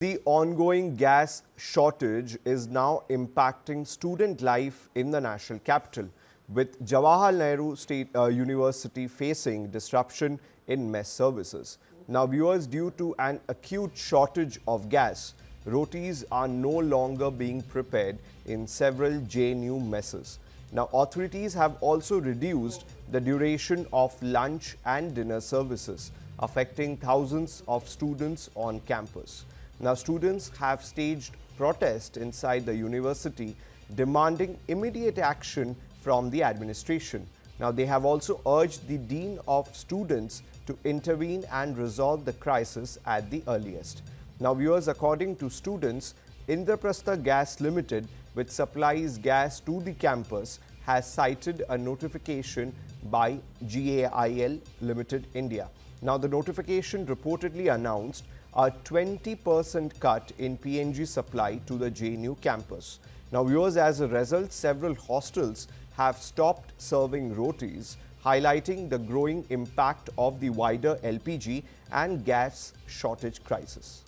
The ongoing gas shortage is now impacting student life in the national capital, with Jawaharlal Nehru State University facing disruption in mess services. Now, viewers, due to an acute shortage of gas, rotis are no longer being prepared in several JNU messes. Now, authorities have also reduced the duration of lunch and dinner services, affecting thousands of students on campus. Now, students have staged protests inside the university demanding immediate action from the administration. Now, they have also urged the Dean of Students to intervene and resolve the crisis at the earliest. Now, viewers, according to students, Indraprastha Gas Limited, which supplies gas to the campus, has cited a notification by GAIL Limited India. Now, the notification reportedly announced a 20% cut in PNG supply to the JNU campus. Now, viewers, as a result, several hostels have stopped serving rotis, highlighting the growing impact of the wider LPG and gas shortage crisis.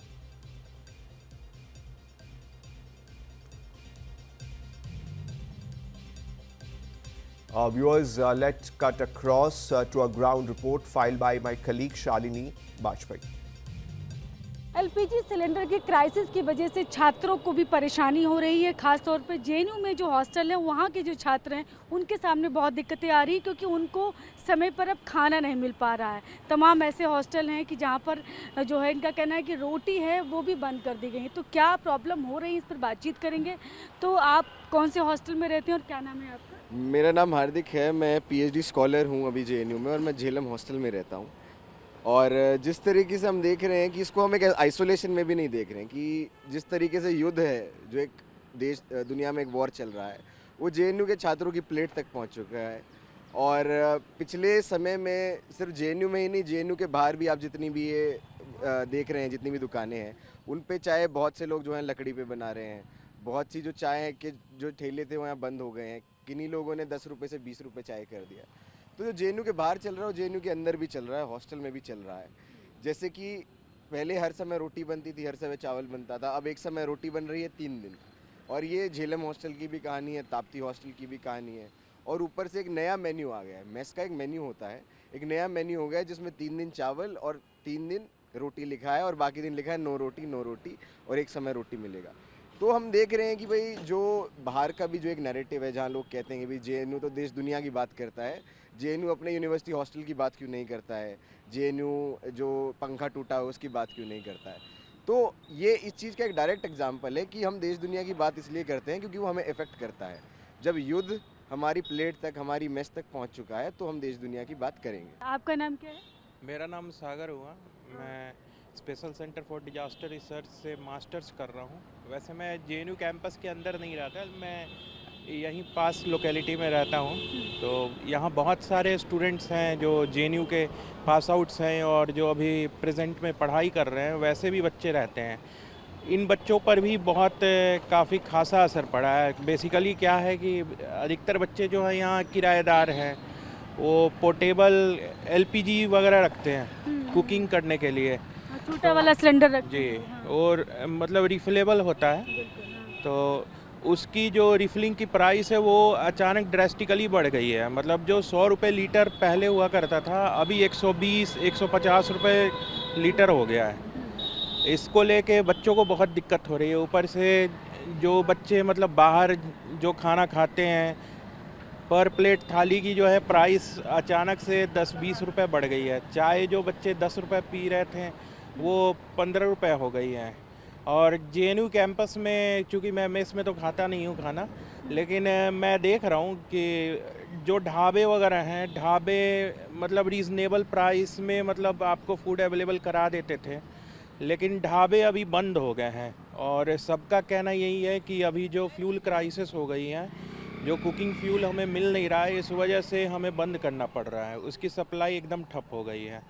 Viewers, let's cut across to a ground report filed by my colleague Shalini Bajpai. LPG cylinder की crisis की वजह से छात्रों को भी परेशानी हो रही है। खास तौर पे जेएनयू में जो हॉस्टल है वहाँ के जो छात्र हैं उनके सामने बहुत दिक्कतें आ रही है, क्योंकि उनको समय पर अब खाना नहीं मिल पा रहा है। तमाम ऐसे हॉस्टल हैं कि जहाँ पर जो है इनका कहना है कि रोटी है वो भी बंद कर दी गई है। तो क्या प्रॉब्लम हो रही है, इस पर बातचीत करेंगे। तो आप कौन से हॉस्टल में रहते हैं और क्या नाम है आपका? मेरा नाम हार्दिक है। मैं पीएचडी स्कॉलर हूँ अभी जेएनयू में, और मैं झेलम हॉस्टल में रहता हूँ। और जिस तरीके से हम देख रहे हैं कि इसको हम एक आइसोलेशन में भी नहीं देख रहे हैं कि जिस तरीके से युद्ध है, जो एक देश दुनिया में एक वॉर चल रहा है, वो जेएनयू के छात्रों की प्लेट तक पहुंच चुका है। और पिछले समय में सिर्फ जेएनयू में ही नहीं, जेएनयू के बाहर भी आप जितनी भी ये देख रहे हैं, जितनी भी दुकानें हैं, उन पे चाय बहुत से लोग जो हैं लकड़ी पे बना रहे हैं। बहुत सी जो चाय के जो ठेले थे वो यहाँ बंद हो गए हैं। किन्हीं लोगों ने 10 रुपये से 20 रुपये चाय कर दिया। तो जो जेएनयू के बाहर चल रहा है वो जेएनयू के अंदर भी चल रहा है, हॉस्टल में भी चल रहा है। जैसे कि पहले हर समय रोटी बनती थी, हर समय चावल बनता था, अब एक समय रोटी बन रही है 3 दिन। और ये झेलम हॉस्टल की भी कहानी है, ताप्ती हॉस्टल की भी कहानी है। और ऊपर से एक नया मेन्यू आ गया है। मेस का एक मेन्यू होता है, एक नया मेन्यू हो गया है जिसमें 3 दिन चावल और 3 दिन रोटी लिखा है, और बाकी दिन लिखा है नो रोटी, और एक समय रोटी मिलेगा। तो हम देख रहे हैं कि भाई जो बाहर का भी जो एक नैरेटिव है, जहाँ लोग कहते हैं कि भाई जेएनयू तो देश दुनिया की बात करता है, जेएनयू अपने यूनिवर्सिटी हॉस्टल की बात क्यों नहीं करता है, जेएनयू जो पंखा टूटा है उसकी बात क्यों नहीं करता है। तो ये इस चीज़ का एक डायरेक्ट एग्जाम्पल है कि हम देश दुनिया की बात इसलिए करते हैं क्योंकि वो हमें इफेक्ट करता है। जब युद्ध हमारी प्लेट तक, हमारी मेस तक पहुँच चुका है, तो हम देश दुनिया की बात करेंगे। आपका नाम क्या है? मेरा नाम सागर हुआ। मैं special centre for disaster research से मास्टर्स कर रहा हूँ। वैसे मैं जेएनयू कैंपस के अंदर नहीं रहता, मैं यहीं पास लोकेलिटी में रहता हूँ। तो यहाँ बहुत सारे स्टूडेंट्स हैं जो जेएनयू के पास आउट्स हैं और जो अभी प्रेजेंट में पढ़ाई कर रहे हैं, वैसे भी बच्चे रहते हैं। इन बच्चों पर भी बहुत काफ़ी खासा असर पड़ा है। बेसिकली क्या है कि अधिकतर बच्चे जो हैं यहाँ किराएदार हैं, वो पोर्टेबल एलपीजी वगैरह रखते हैं कुकिंग करने के लिए। छोटा वाला सिलेंडर रखते जी, हैं। और मतलब रिफिलेबल होता है। तो उसकी जो रिफिलिंग की प्राइस है वो अचानक ड्रेस्टिकली बढ़ गई है। मतलब जो 100 रुपये लीटर पहले हुआ करता था, अभी 120-150 रुपये लीटर हो गया है। इसको लेके बच्चों को बहुत दिक्कत हो रही है। ऊपर से जो बच्चे मतलब बाहर जो खाना खाते हैं, पर प्लेट थाली की जो है प्राइस अचानक से 10-20 रुपये बढ़ गई है। चाय जो बच्चे 10 रुपये पी रहे थे वो 15 रुपये हो गई है। और जेएनयू कैंपस में, चूँकि मैं मेस में तो खाता नहीं हूँ खाना, लेकिन मैं देख रहा हूँ कि जो ढाबे वगैरह हैं, ढाबे मतलब रीज़नेबल प्राइस में मतलब आपको फूड अवेलेबल करा देते थे, लेकिन ढाबे अभी बंद हो गए हैं। और सबका कहना यही है कि अभी जो फ्यूल क्राइसिस हो गई है, जो कुकिंग फ्यूल हमें मिल नहीं रहा है, इस वजह से हमें बंद करना पड़ रहा है। उसकी सप्लाई एकदम ठप हो गई है।